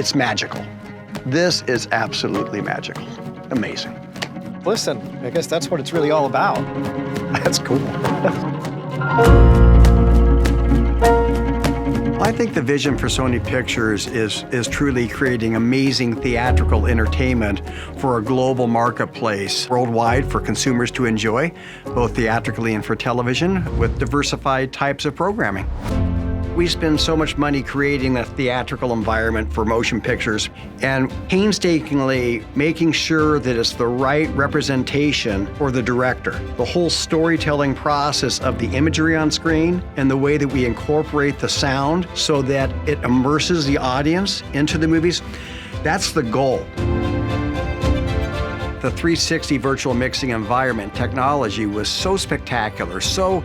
It's magical. This is absolutely magical. Amazing. Listen, I guess that's what it's really all about. That's cool. I think the vision for Sony Pictures is truly creating amazing theatrical entertainment for a global marketplace worldwide for consumers to enjoy, both theatrically and for television, with diversified types of programming. We spend so much money creating a theatrical environment for motion pictures and painstakingly making sure that it's the right representation for the director. The whole storytelling process of the imagery on screen and the way that we incorporate the sound so that it immerses the audience into the movies, that's the goal. The 360 virtual mixing environment technology was so spectacular, so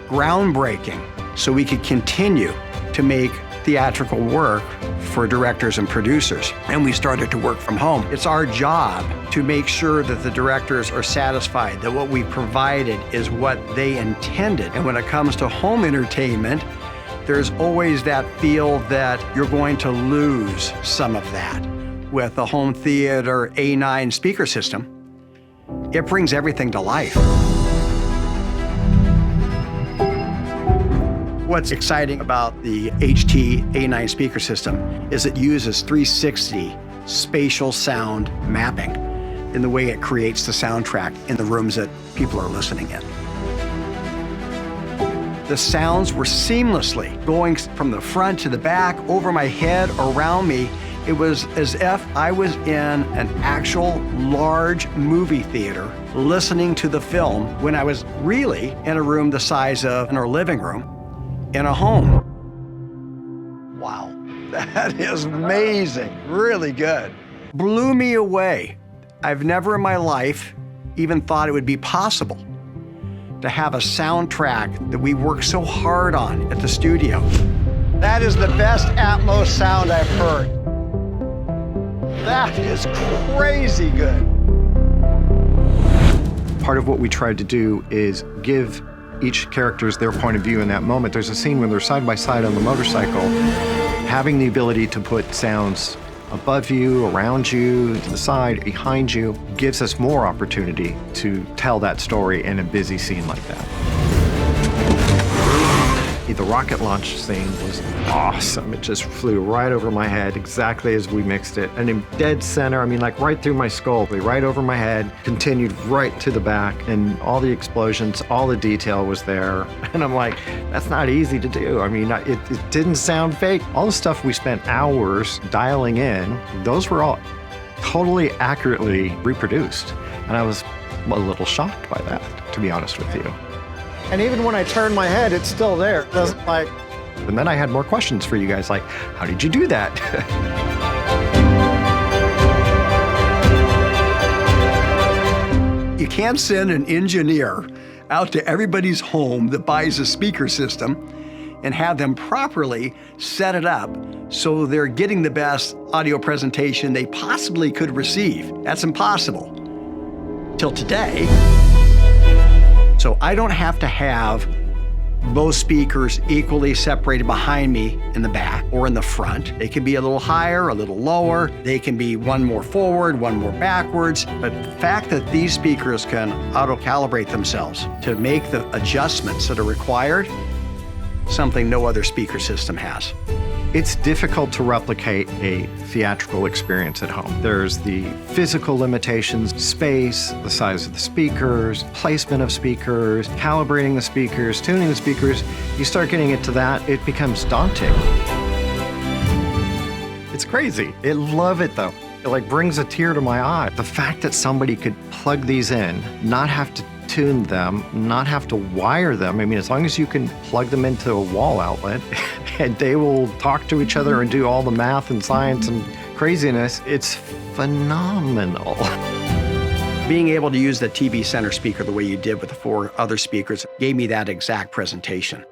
groundbreaking, so we could continue to make theatrical work for directors and producers. And we started to work from home. It's our job to make sure that the directors are satisfied, that what we provided is what they intended. And when it comes to home entertainment, there's always that feel that you're going to lose some of that. With the home theater A9 speaker system, it brings everything to life. What's exciting about the HT-A9 speaker system is it uses 360 spatial sound mapping in the way it creates the soundtrack in the rooms that people are listening in. The sounds were seamlessly going from the front to the back, over my head, around me. It was as if I was in an actual large movie theater listening to the film when I was really in a room the size of our living room in a home. Wow, that is amazing, really good. Blew me away. I've never in my life even thought it would be possible to have a soundtrack that we worked so hard on at the studio. That is the best Atmos sound I've heard. That is crazy good. Part of what we tried to do is give each character's their point of view in that moment. There's a scene when they're side by side on the motorcycle. Having the ability to put sounds above you, around you, to the side, behind you, gives us more opportunity to tell that story in a busy scene like that. The rocket launch scene was awesome. It just flew right over my head, exactly as we mixed it. And in dead center, I mean, like right through my skull, right over my head, continued right to the back, and all the explosions, all the detail was there. And I'm like, that's not easy to do. I mean, it didn't sound fake. All the stuff we spent hours dialing in, those were all totally accurately reproduced. And I was a little shocked by that, to be honest with you. And even when I turn my head, it's still there. It doesn't like... And then I had more questions for you guys, like, how did you do that? You can't send an engineer out to everybody's home that buys a speaker system and have them properly set it up so they're getting the best audio presentation they possibly could receive. That's impossible. Till today. So I don't have to have both speakers equally separated behind me in the back or in the front. They can be a little higher, a little lower. They can be one more forward, one more backwards. But the fact that these speakers can auto-calibrate themselves to make the adjustments that are required, something no other speaker system has. It's difficult to replicate a theatrical experience at home. There's the physical limitations, space, the size of the speakers, placement of speakers, calibrating the speakers, tuning the speakers. You start getting into that, it becomes daunting. It's crazy. I love it though. It like brings a tear to my eye. The fact that somebody could plug these in, not have to tune them, not have to wire them. I mean, as long as you can plug them into a wall outlet and they will talk to each other and do all the math and science and craziness, it's phenomenal. Being able to use the TV center speaker the way you did with the 4 other speakers gave me that exact presentation.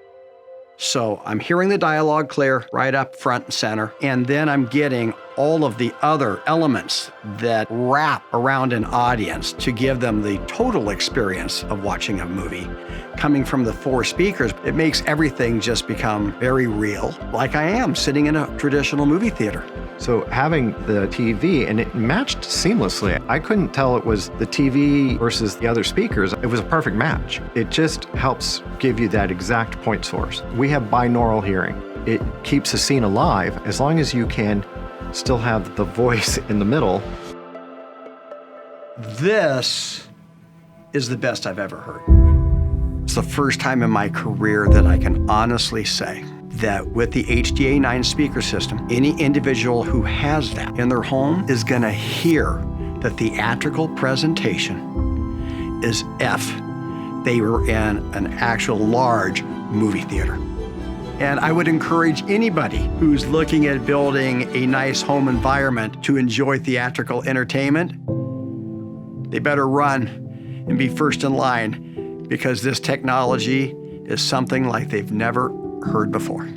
So I'm hearing the dialogue clear right up front and center, and then I'm getting all of the other elements that wrap around an audience to give them the total experience of watching a movie. Coming from the 4 speakers, it makes everything just become very real, like I am sitting in a traditional movie theater. So having the TV, and it matched seamlessly. I couldn't tell it was the TV versus the other speakers. It was a perfect match. It just helps give you that exact point source. We have binaural hearing. It keeps the scene alive as long as you can still have the voice in the middle. This is the best I've ever heard. It's the first time in my career that I can honestly say that with the HT-A9 speaker system, any individual who has that in their home is going to hear the theatrical presentation as if they were in an actual large movie theater. And I would encourage anybody who's looking at building a nice home environment to enjoy theatrical entertainment, they better run and be first in line, because this technology is something like they've never heard before.